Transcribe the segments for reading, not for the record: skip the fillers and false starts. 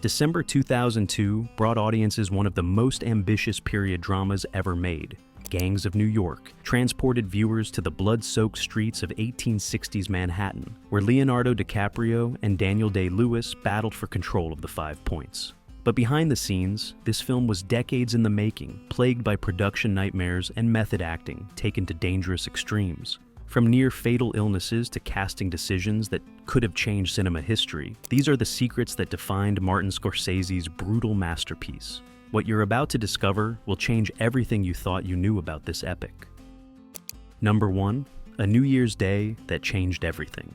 December 2002 brought audiences one of the most ambitious period dramas ever made. Gangs of New York transported viewers to the blood-soaked streets of 1860s Manhattan, where Leonardo DiCaprio and Daniel Day-Lewis battled for control of the 5 points. But behind the scenes, this film was decades in the making, plagued by production nightmares and method acting taken to dangerous extremes. From near-fatal illnesses to casting decisions that could have changed cinema history, these are the secrets that defined Martin Scorsese's brutal masterpiece. What you're about to discover will change everything you thought you knew about this epic. Number 1. A New Year's Day that changed everything.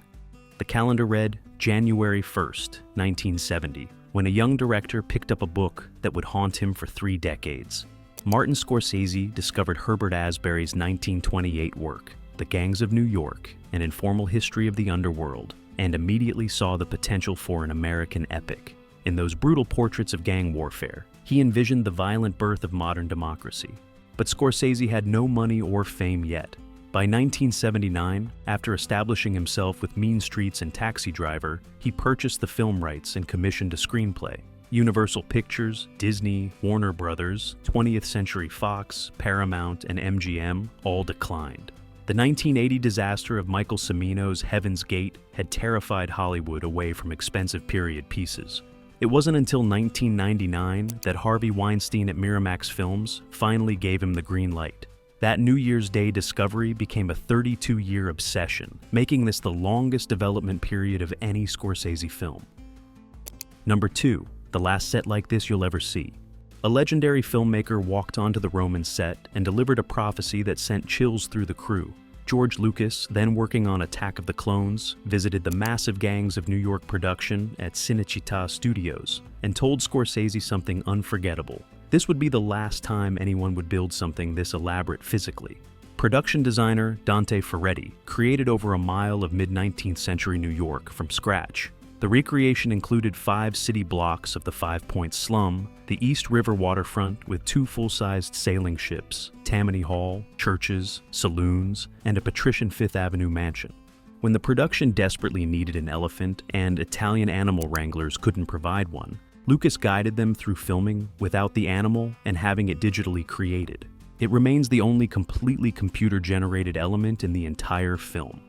The calendar read January 1st, 1970, when a young director picked up a book that would haunt him for 3 decades. Martin Scorsese discovered Herbert Asbury's 1928 work, The Gangs of New York, An Informal History of the Underworld, and immediately saw the potential for an American epic. In those brutal portraits of gang warfare, he envisioned the violent birth of modern democracy. But Scorsese had no money or fame yet. By 1979, after establishing himself with Mean Streets and Taxi Driver, he purchased the film rights and commissioned a screenplay. Universal Pictures, Disney, Warner Brothers, 20th Century Fox, Paramount, and MGM all declined. The 1980 disaster of Michael Cimino's Heaven's Gate had terrified Hollywood away from expensive period pieces. It wasn't until 1999 that Harvey Weinstein at Miramax Films finally gave him the green light. That New Year's Day discovery became a 32-year obsession, making this the longest development period of any Scorsese film. Number 2. The last set like this you'll ever see. A legendary filmmaker walked onto the Roman set and delivered a prophecy that sent chills through the crew. George Lucas, then working on Attack of the Clones, visited the massive Gangs of New York production at Cinecittà Studios and told Scorsese something unforgettable. This would be the last time anyone would build something this elaborate physically. Production designer Dante Ferretti created over a mile of mid-19th century New York from scratch. The recreation included 5 city blocks of the 5 Point slum, the East River waterfront with 2 full-sized sailing ships, Tammany Hall, churches, saloons, and a patrician Fifth Avenue mansion. When the production desperately needed an elephant and Italian animal wranglers couldn't provide one, Lucas guided them through filming without the animal and having it digitally created. It remains the only completely computer-generated element in the entire film.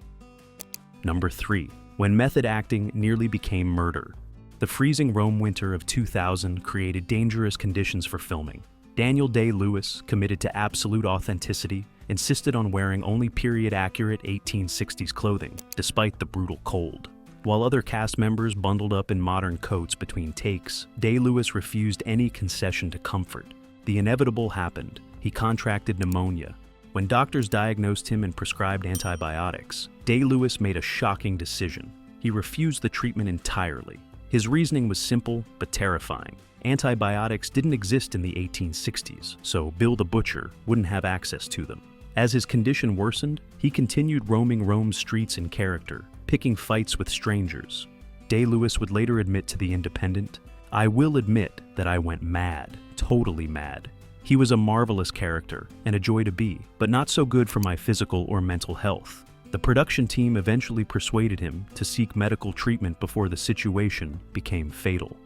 Number 3. When method acting nearly became murder. The freezing Rome winter of 2000 created dangerous conditions for filming. Daniel Day-Lewis, committed to absolute authenticity, insisted on wearing only period-accurate 1860s clothing, despite the brutal cold. While other cast members bundled up in modern coats between takes, Day-Lewis refused any concession to comfort. The inevitable happened. He contracted pneumonia. When doctors diagnosed him and prescribed antibiotics, Day-Lewis made a shocking decision. He refused the treatment entirely. His reasoning was simple but terrifying. Antibiotics didn't exist in the 1860s, so Bill the Butcher wouldn't have access to them. As his condition worsened, he continued roaming Rome's streets in character, picking fights with strangers. Day-Lewis would later admit to The Independent, "I will admit that I went mad, totally mad. He was a marvelous character and a joy to be, but not so good for my physical or mental health." The production team eventually persuaded him to seek medical treatment before the situation became fatal.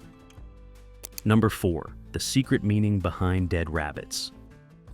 Number 4. The secret meaning behind Dead Rabbits.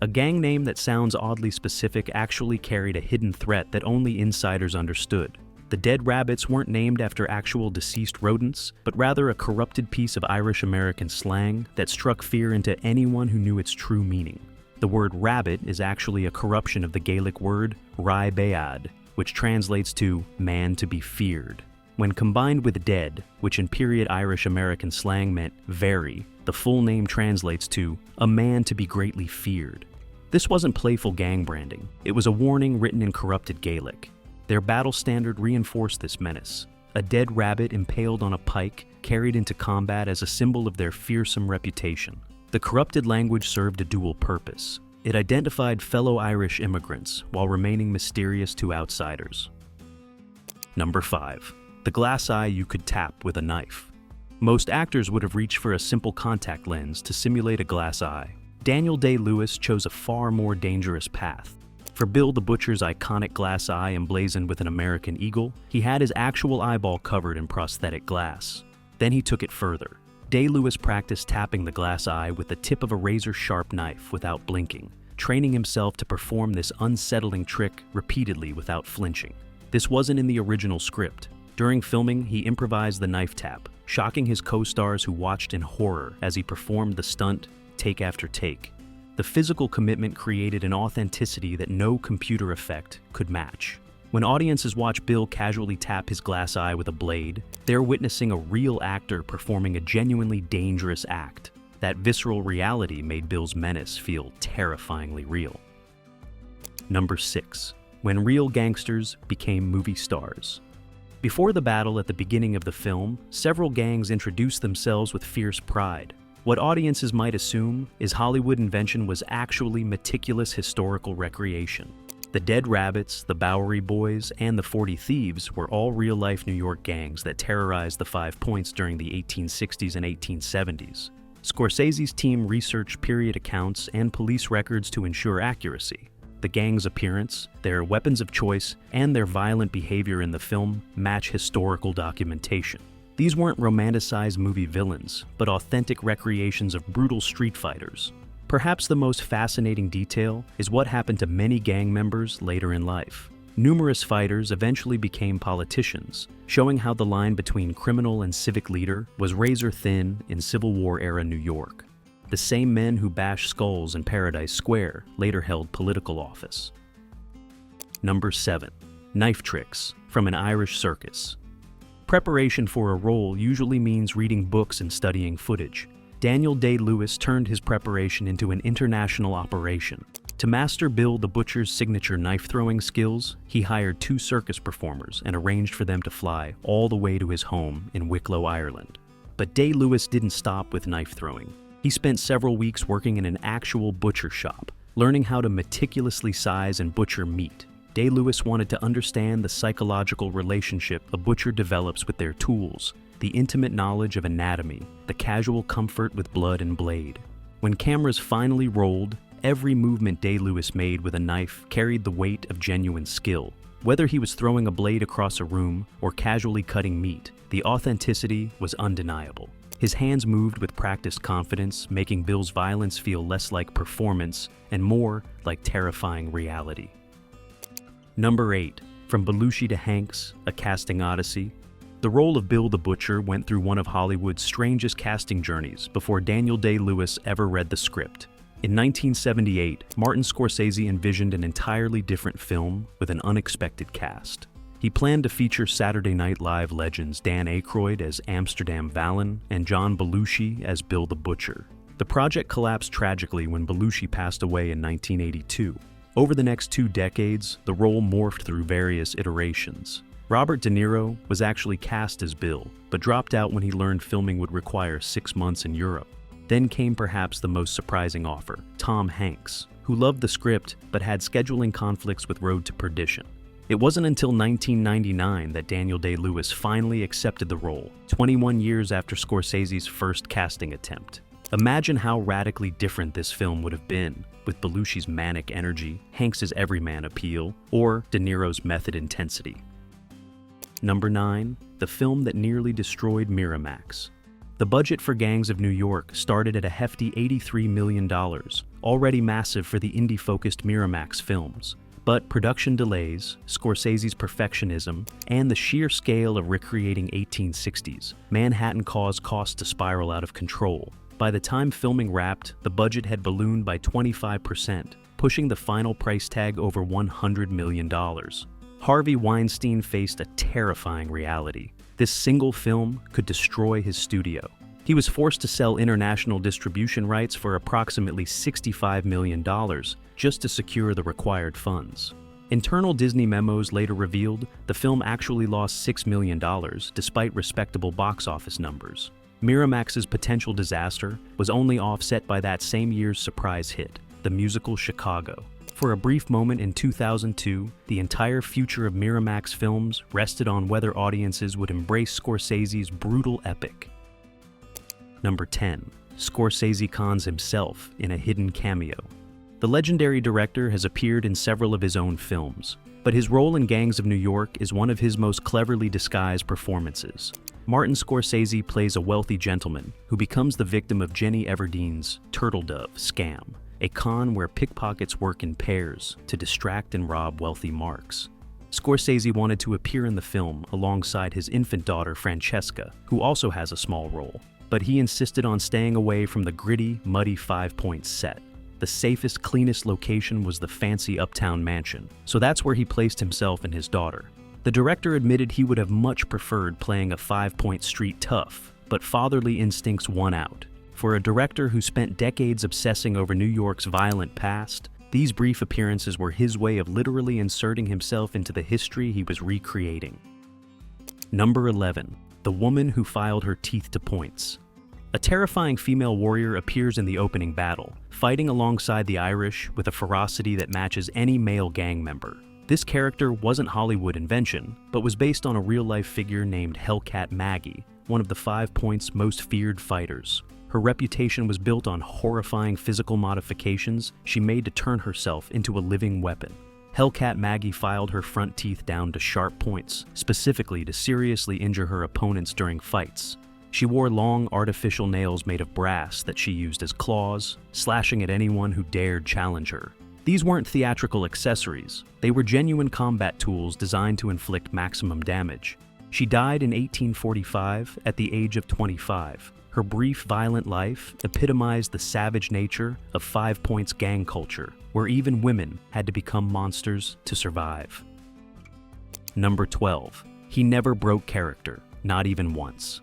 A gang name that sounds oddly specific actually carried a hidden threat that only insiders understood. The Dead Rabbits weren't named after actual deceased rodents, but rather a corrupted piece of Irish-American slang that struck fear into anyone who knew its true meaning. The word rabbit is actually a corruption of the Gaelic word rai bead, which translates to man to be feared. When combined with dead, which in period Irish-American slang meant very, the full name translates to a man to be greatly feared. This wasn't playful gang branding. It was a warning written in corrupted Gaelic. Their battle standard reinforced this menace. A dead rabbit impaled on a pike carried into combat as a symbol of their fearsome reputation. The corrupted language served a dual purpose. It identified fellow Irish immigrants while remaining mysterious to outsiders. Number 5. The glass eye you could tap with a knife. Most actors would have reached for a simple contact lens to simulate a glass eye. Daniel Day-Lewis chose a far more dangerous path. For Bill the Butcher's iconic glass eye emblazoned with an American eagle, he had his actual eyeball covered in prosthetic glass. Then he took it further. Day-Lewis practiced tapping the glass eye with the tip of a razor-sharp knife without blinking, training himself to perform this unsettling trick repeatedly without flinching. This wasn't in the original script. During filming, he improvised the knife tap, shocking his co-stars who watched in horror as he performed the stunt take after take. The physical commitment created an authenticity that no computer effect could match. When audiences watch Bill casually tap his glass eye with a blade, they're witnessing a real actor performing a genuinely dangerous act. That visceral reality made Bill's menace feel terrifyingly real. Number 6. When real gangsters became movie stars. Before the battle at the beginning of the film, several gangs introduced themselves with fierce pride. What audiences might assume is Hollywood invention was actually meticulous historical recreation. The Dead Rabbits, the Bowery Boys, and the 40 Thieves were all real-life New York gangs that terrorized the Five Points during the 1860s and 1870s. Scorsese's team researched period accounts and police records to ensure accuracy. The gang's appearance, their weapons of choice, and their violent behavior in the film match historical documentation. These weren't romanticized movie villains, but authentic recreations of brutal street fighters. Perhaps the most fascinating detail is what happened to many gang members later in life. Numerous fighters eventually became politicians, showing how the line between criminal and civic leader was razor thin in Civil War-era New York. The same men who bashed skulls in Paradise Square later held political office. Number 7. Knife tricks from an Irish circus. Preparation for a role usually means reading books and studying footage. Daniel Day-Lewis turned his preparation into an international operation. To master Bill the Butcher's signature knife-throwing skills, he hired 2 circus performers and arranged for them to fly all the way to his home in Wicklow, Ireland. But Day-Lewis didn't stop with knife-throwing. He spent several weeks working in an actual butcher shop, learning how to meticulously size and butcher meat. Day-Lewis wanted to understand the psychological relationship a butcher develops with their tools, the intimate knowledge of anatomy, the casual comfort with blood and blade. When cameras finally rolled, every movement Day-Lewis made with a knife carried the weight of genuine skill. Whether he was throwing a blade across a room or casually cutting meat, the authenticity was undeniable. His hands moved with practiced confidence, making Bill's violence feel less like performance and more like terrifying reality. Number 8. From Belushi to Hanks, A Casting Odyssey. The role of Bill the Butcher went through one of Hollywood's strangest casting journeys before Daniel Day-Lewis ever read the script. In 1978, Martin Scorsese envisioned an entirely different film with an unexpected cast. He planned to feature Saturday Night Live legends Dan Aykroyd as Amsterdam Vallon and John Belushi as Bill the Butcher. The project collapsed tragically when Belushi passed away in 1982. Over the next 2 decades, the role morphed through various iterations. Robert De Niro was actually cast as Bill, but dropped out when he learned filming would require 6 months in Europe. Then came perhaps the most surprising offer, Tom Hanks, who loved the script but had scheduling conflicts with Road to Perdition. It wasn't until 1999 that Daniel Day-Lewis finally accepted the role, 21 years after Scorsese's first casting attempt. Imagine how radically different this film would have been, with Belushi's manic energy, Hanks's everyman appeal, or De Niro's method intensity. Number 9. The film that nearly destroyed Miramax. The budget for Gangs of New York started at a hefty $83 million, already massive for the indie-focused Miramax Films. But production delays, Scorsese's perfectionism, and the sheer scale of recreating 1860s, Manhattan caused costs to spiral out of control. By the time filming wrapped, the budget had ballooned by 25%, pushing the final price tag over $100 million. Harvey Weinstein faced a terrifying reality. This single film could destroy his studio. He was forced to sell international distribution rights for approximately $65 million just to secure the required funds. Internal Disney memos later revealed the film actually lost $6 million despite respectable box office numbers. Miramax's potential disaster was only offset by that same year's surprise hit, the musical Chicago. For a brief moment in 2002, the entire future of Miramax Films rested on whether audiences would embrace Scorsese's brutal epic. Number 10. Scorsese cons himself in a hidden cameo. The legendary director has appeared in several of his own films, but his role in Gangs of New York is one of his most cleverly disguised performances. Martin Scorsese plays a wealthy gentleman who becomes the victim of Jenny Everdene's turtle dove scam, a con where pickpockets work in pairs to distract and rob wealthy marks. Scorsese wanted to appear in the film alongside his infant daughter Francesca, who also has a small role, but he insisted on staying away from the gritty, muddy 5 Points set. The safest, cleanest location was the fancy uptown mansion, so that's where he placed himself and his daughter. The director admitted he would have much preferred playing a 5 Point street tough, but fatherly instincts won out. For a director who spent decades obsessing over New York's violent past, these brief appearances were his way of literally inserting himself into the history he was recreating. Number 11. The woman who filed her teeth to points. A terrifying female warrior appears in the opening battle, fighting alongside the Irish with a ferocity that matches any male gang member. This character wasn't Hollywood invention, but was based on a real-life figure named Hellcat Maggie, one of the 5 Points' most feared fighters. Her reputation was built on horrifying physical modifications she made to turn herself into a living weapon. Hellcat Maggie filed her front teeth down to sharp points, specifically to seriously injure her opponents during fights. She wore long, artificial nails made of brass that she used as claws, slashing at anyone who dared challenge her. These weren't theatrical accessories. They were genuine combat tools designed to inflict maximum damage. She died in 1845 at the age of 25. Her brief, violent life epitomized the savage nature of 5 Points gang culture, where even women had to become monsters to survive. Number 12. He never broke character, not even once.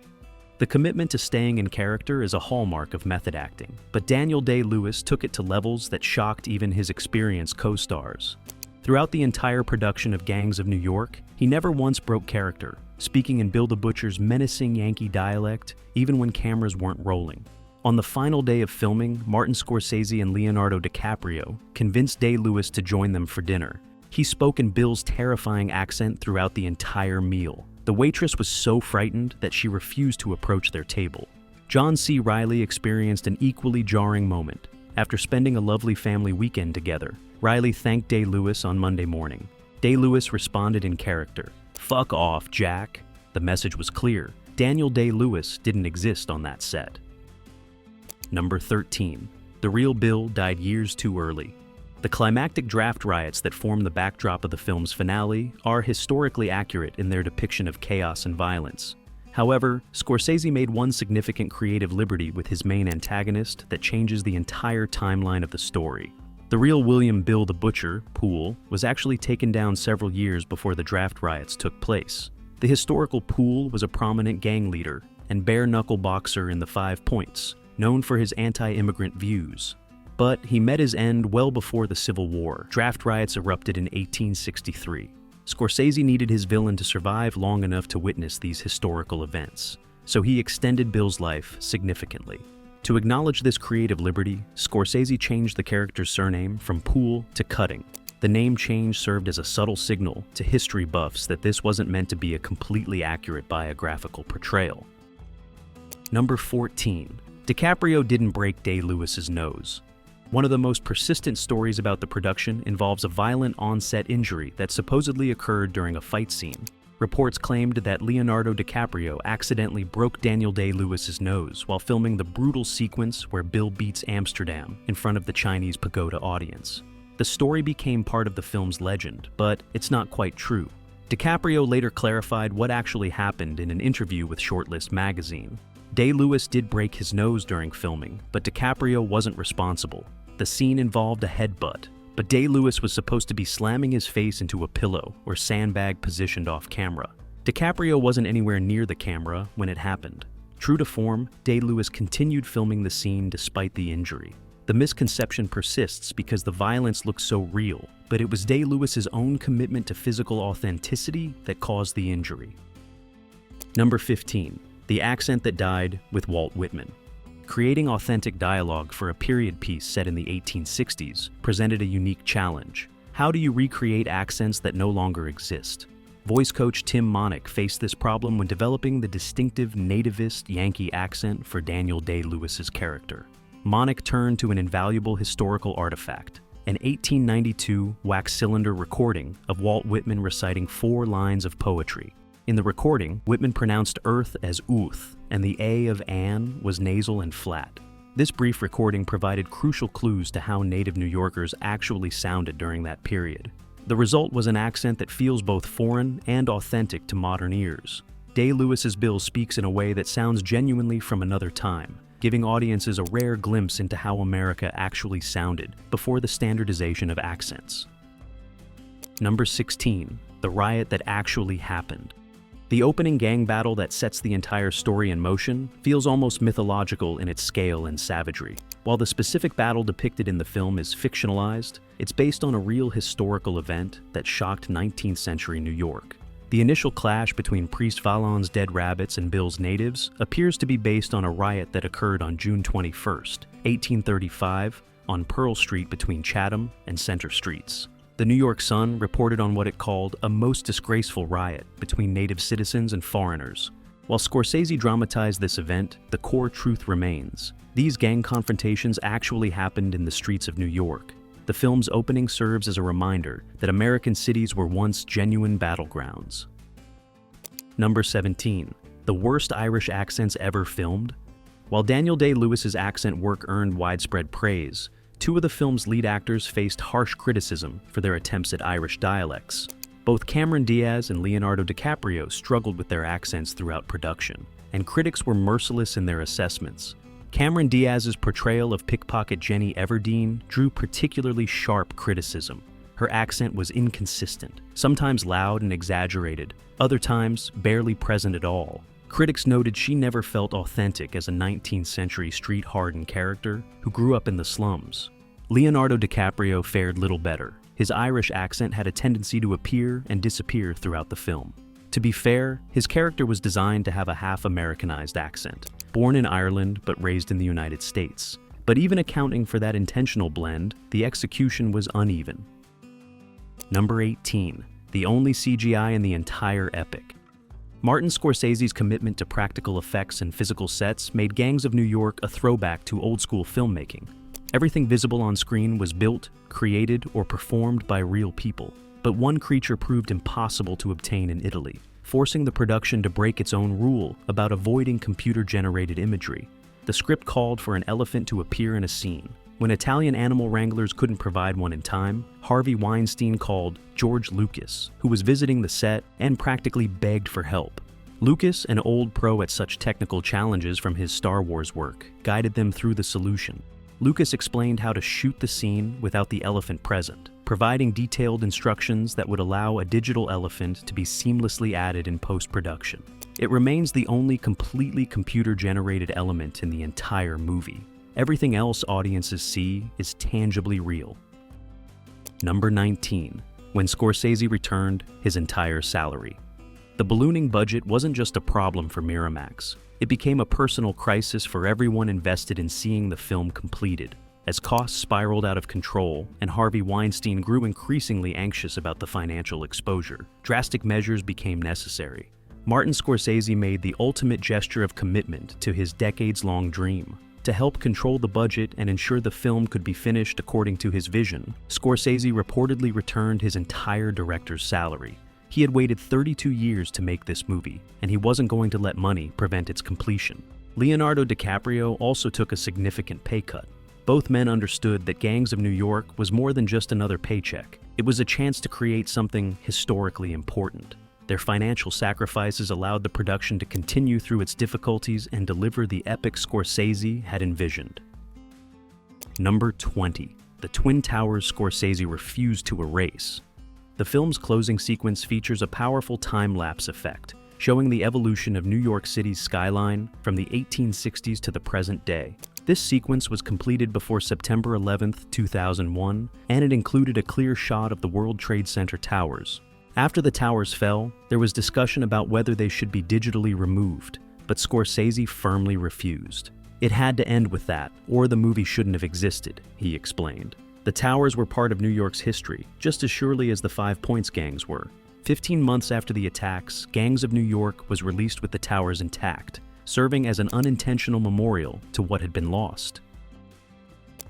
The commitment to staying in character is a hallmark of method acting, but Daniel Day-Lewis took it to levels that shocked even his experienced co-stars. Throughout the entire production of Gangs of New York, he never once broke character, speaking in Bill the Butcher's menacing Yankee dialect even when cameras weren't rolling. On the final day of filming, Martin Scorsese and Leonardo DiCaprio convinced Day-Lewis to join them for dinner. He spoke in Bill's terrifying accent throughout the entire meal. The waitress was so frightened that she refused to approach their table. John C. Reilly experienced an equally jarring moment. After spending a lovely family weekend together, Reilly thanked Day-Lewis on Monday morning. Day-Lewis responded in character, "Fuck off, Jack." The message was clear. Daniel Day-Lewis didn't exist on that set. Number 13. The real Bill died years too early. The climactic draft riots that form the backdrop of the film's finale are historically accurate in their depiction of chaos and violence. However, Scorsese made one significant creative liberty with his main antagonist that changes the entire timeline of the story. The real William Bill the Butcher, Poole, was actually taken down several years before the draft riots took place. The historical Poole was a prominent gang leader and bare-knuckle boxer in the 5 Points, known for his anti-immigrant views. But he met his end well before the Civil War. Draft riots erupted in 1863. Scorsese needed his villain to survive long enough to witness these historical events, so he extended Bill's life significantly. To acknowledge this creative liberty, Scorsese changed the character's surname from Poole to Cutting. The name change served as a subtle signal to history buffs that this wasn't meant to be a completely accurate biographical portrayal. Number 14. DiCaprio didn't break Day-Lewis's nose. One of the most persistent stories about the production involves a violent on-set injury that supposedly occurred during a fight scene. Reports claimed that Leonardo DiCaprio accidentally broke Daniel Day-Lewis's nose while filming the brutal sequence where Bill beats Amsterdam in front of the Chinese pagoda audience. The story became part of the film's legend, but it's not quite true. DiCaprio later clarified what actually happened in an interview with Shortlist magazine. Day-Lewis did break his nose during filming, but DiCaprio wasn't responsible. The scene involved a headbutt, but Day-Lewis was supposed to be slamming his face into a pillow or sandbag positioned off camera. DiCaprio wasn't anywhere near the camera when it happened. True to form, Day-Lewis continued filming the scene despite the injury. The misconception persists because the violence looks so real, but it was Day-Lewis's own commitment to physical authenticity that caused the injury. Number 15. The accent that died with Walt Whitman. Creating authentic dialogue for a period piece set in the 1860s presented a unique challenge. How do you recreate accents that no longer exist? Voice coach Tim Monick faced this problem when developing the distinctive nativist Yankee accent for Daniel Day-Lewis's character. Monick turned to an invaluable historical artifact, an 1892 wax cylinder recording of Walt Whitman reciting 4 lines of poetry. In the recording, Whitman pronounced Earth as Ooth, and the A of Anne was nasal and flat. This brief recording provided crucial clues to how native New Yorkers actually sounded during that period. The result was an accent that feels both foreign and authentic to modern ears. Day-Lewis's Bill speaks in a way that sounds genuinely from another time, giving audiences a rare glimpse into how America actually sounded before the standardization of accents. Number 16. The riot that actually happened. The opening gang battle that sets the entire story in motion feels almost mythological in its scale and savagery. While the specific battle depicted in the film is fictionalized, it's based on a real historical event that shocked 19th century New York. The initial clash between Priest Vallon's dead rabbits and Bill's natives appears to be based on a riot that occurred on June 21, 1835, on Pearl Street between Chatham and Center Streets. The New York Sun reported on what it called a most disgraceful riot between native citizens and foreigners. While Scorsese dramatized this event, the core truth remains. These gang confrontations actually happened in the streets of New York. The film's opening serves as a reminder that American cities were once genuine battlegrounds. Number 17. The worst Irish accents ever filmed? While Daniel Day-Lewis's accent work earned widespread praise, two of the film's lead actors faced harsh criticism for their attempts at Irish dialects. Both Cameron Diaz and Leonardo DiCaprio struggled with their accents throughout production, and critics were merciless in their assessments. Cameron Diaz's portrayal of pickpocket Jenny Everdeen drew particularly sharp criticism. Her accent was inconsistent, sometimes loud and exaggerated, other times barely present at all. Critics noted she never felt authentic as a 19th century street-hardened character who grew up in the slums. Leonardo DiCaprio fared little better. His Irish accent had a tendency to appear and disappear throughout the film. To be fair, his character was designed to have a half-Americanized accent, born in Ireland but raised in the United States. But even accounting for that intentional blend, the execution was uneven. Number 18. The only CGI in the entire epic. Martin Scorsese's commitment to practical effects and physical sets made Gangs of New York a throwback to old-school filmmaking. Everything visible on screen was built, created, or performed by real people. But one creature proved impossible to obtain in Italy, forcing the production to break its own rule about avoiding computer-generated imagery. The script called for an elephant to appear in a scene. When Italian animal wranglers couldn't provide one in time, Harvey Weinstein called George Lucas, who was visiting the set, and practically begged for help. Lucas, an old pro at such technical challenges from his Star Wars work, guided them through the solution. Lucas explained how to shoot the scene without the elephant present, providing detailed instructions that would allow a digital elephant to be seamlessly added in post-production. It remains the only completely computer-generated element in the entire movie. Everything else audiences see is tangibly real. Number 19. When Scorsese returned his entire salary. The ballooning budget wasn't just a problem for Miramax. It became a personal crisis for everyone invested in seeing the film completed. As costs spiraled out of control and Harvey Weinstein grew increasingly anxious about the financial exposure, drastic measures became necessary. Martin Scorsese made the ultimate gesture of commitment to his decades-long dream. To help control the budget and ensure the film could be finished according to his vision, Scorsese reportedly returned his entire director's salary. He had waited 32 years to make this movie, and he wasn't going to let money prevent its completion. Leonardo DiCaprio also took a significant pay cut. Both men understood that Gangs of New York was more than just another paycheck. It was a chance to create something historically important. Their financial sacrifices allowed the production to continue through its difficulties and deliver the epic Scorsese had envisioned. Number 20. The Twin Towers Scorsese refused to erase. The film's closing sequence features a powerful time-lapse effect, showing the evolution of New York City's skyline from the 1860s to the present day. This sequence was completed before September 11, 2001, and it included a clear shot of the World Trade Center towers. After the towers fell, there was discussion about whether they should be digitally removed, but Scorsese firmly refused. It had to end with that, or the movie shouldn't have existed, he explained. The towers were part of New York's history, just as surely as the 5 Points gangs were. 15 months after the attacks, Gangs of New York was released with the towers intact, serving as an unintentional memorial to what had been lost.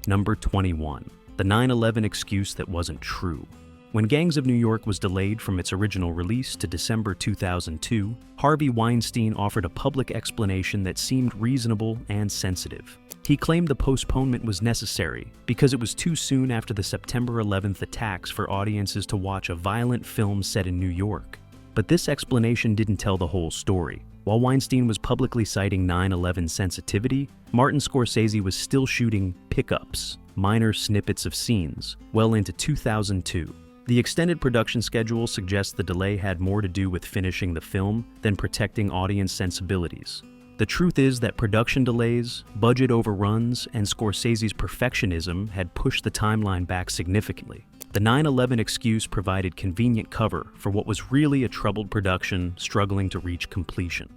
Number 21. The 9/11 excuse that wasn't true. When Gangs of New York was delayed from its original release to December 2002, Harvey Weinstein offered a public explanation that seemed reasonable and sensitive. He claimed the postponement was necessary because it was too soon after the September 11th attacks for audiences to watch a violent film set in New York. But this explanation didn't tell the whole story. While Weinstein was publicly citing 9/11 sensitivity, Martin Scorsese was still shooting pickups, minor snippets of scenes, well into 2002. The extended production schedule suggests the delay had more to do with finishing the film than protecting audience sensibilities. The truth is that production delays, budget overruns, and Scorsese's perfectionism had pushed the timeline back significantly. The 9/11 excuse provided convenient cover for what was really a troubled production struggling to reach completion.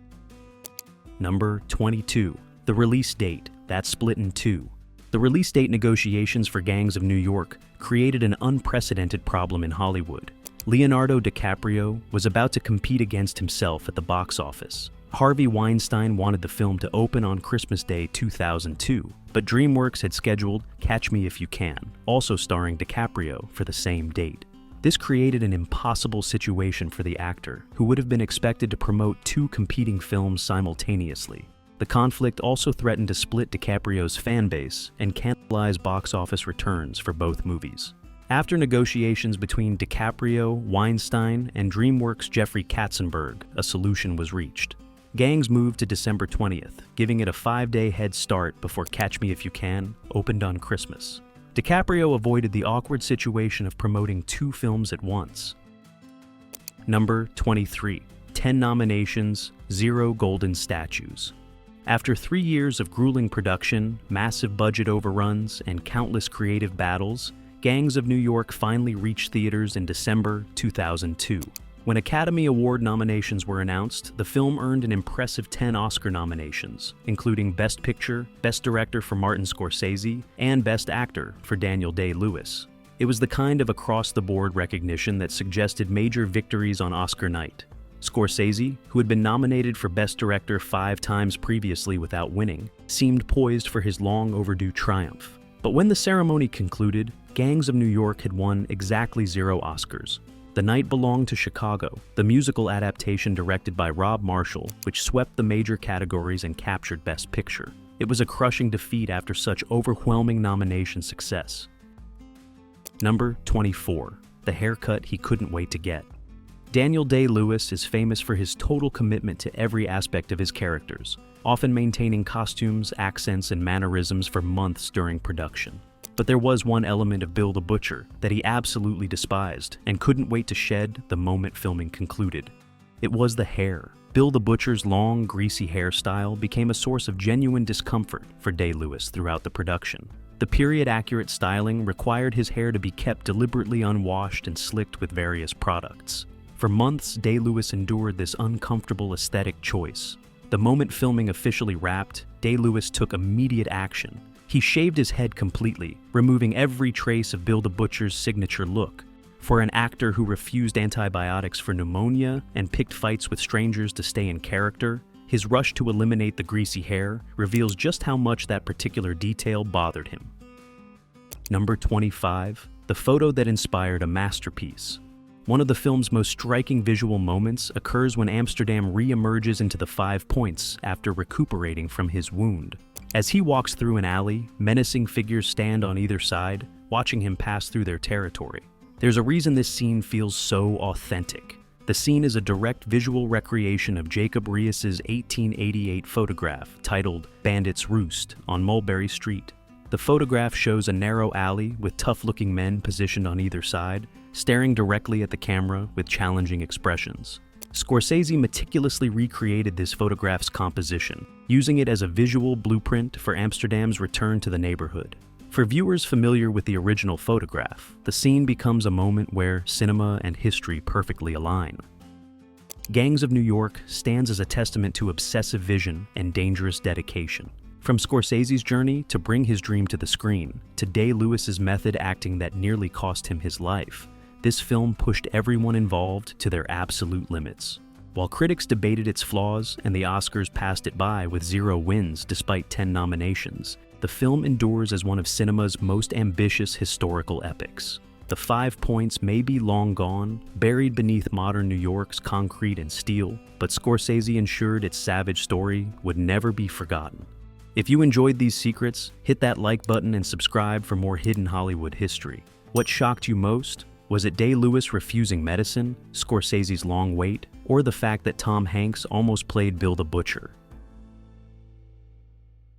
Number 22. The release date, that's split in two. The release date negotiations for Gangs of New York created an unprecedented problem in Hollywood. Leonardo DiCaprio was about to compete against himself at the box office. Harvey Weinstein wanted the film to open on Christmas Day 2002, but DreamWorks had scheduled Catch Me If You Can, also starring DiCaprio, for the same date. This created an impossible situation for the actor, who would have been expected to promote two competing films simultaneously. The conflict also threatened to split DiCaprio's fan base and cannibalize box office returns for both movies. After negotiations between DiCaprio, Weinstein, and DreamWorks' Jeffrey Katzenberg, a solution was reached. Gangs moved to December 20th, giving it a 5-day head start before Catch Me If You Can opened on Christmas. DiCaprio avoided the awkward situation of promoting two films at once. Number 23. 10 nominations, 0 golden statues. After 3 years of grueling production, massive budget overruns, and countless creative battles, Gangs of New York finally reached theaters in December 2002. When Academy Award nominations were announced, the film earned an impressive 10 Oscar nominations, including Best Picture, Best Director for Martin Scorsese, and Best Actor for Daniel Day-Lewis. It was the kind of across-the-board recognition that suggested major victories on Oscar night. Scorsese, who had been nominated for Best Director 5 times previously without winning, seemed poised for his long-overdue triumph. But when the ceremony concluded, Gangs of New York had won exactly 0 Oscars. The Night Belonged to Chicago, the musical adaptation directed by Rob Marshall, which swept the major categories and captured Best Picture. It was a crushing defeat after such overwhelming nomination success. Number 24. The haircut he couldn't wait to get. Daniel Day-Lewis is famous for his total commitment to every aspect of his characters, often maintaining costumes, accents, and mannerisms for months during production. But there was one element of Bill the Butcher that he absolutely despised and couldn't wait to shed the moment filming concluded. It was the hair. Bill the Butcher's long, greasy hairstyle became a source of genuine discomfort for Day-Lewis throughout the production. The period-accurate styling required his hair to be kept deliberately unwashed and slicked with various products. For months, Day-Lewis endured this uncomfortable aesthetic choice. The moment filming officially wrapped, Day-Lewis took immediate action. He shaved his head completely, removing every trace of Bill the Butcher's signature look. For an actor who refused antibiotics for pneumonia and picked fights with strangers to stay in character, his rush to eliminate the greasy hair reveals just how much that particular detail bothered him. Number 25. The photo that inspired a masterpiece. One of the film's most striking visual moments occurs when Amsterdam re-emerges into the 5 points after recuperating from his wound. As he walks through an alley, menacing figures stand on either side, watching him pass through their territory. There's a reason this scene feels so authentic. The scene is a direct visual recreation of Jacob Riis's 1888 photograph titled Bandit's Roost on Mulberry Street. The photograph shows a narrow alley with tough-looking men positioned on either side, staring directly at the camera with challenging expressions. Scorsese meticulously recreated this photograph's composition, using it as a visual blueprint for Amsterdam's return to the neighborhood. For viewers familiar with the original photograph, the scene becomes a moment where cinema and history perfectly align. Gangs of New York stands as a testament to obsessive vision and dangerous dedication. From Scorsese's journey to bring his dream to the screen, to Day-Lewis's method acting that nearly cost him his life, this film pushed everyone involved to their absolute limits. While critics debated its flaws and the Oscars passed it by with 0 wins despite 10 nominations, the film endures as one of cinema's most ambitious historical epics. The 5 Points may be long gone, buried beneath modern New York's concrete and steel, but Scorsese ensured its savage story would never be forgotten. If you enjoyed these secrets, hit that like button and subscribe for more hidden Hollywood history. What shocked you most? Was it Day-Lewis refusing medicine, Scorsese's long wait, or the fact that Tom Hanks almost played Bill the Butcher?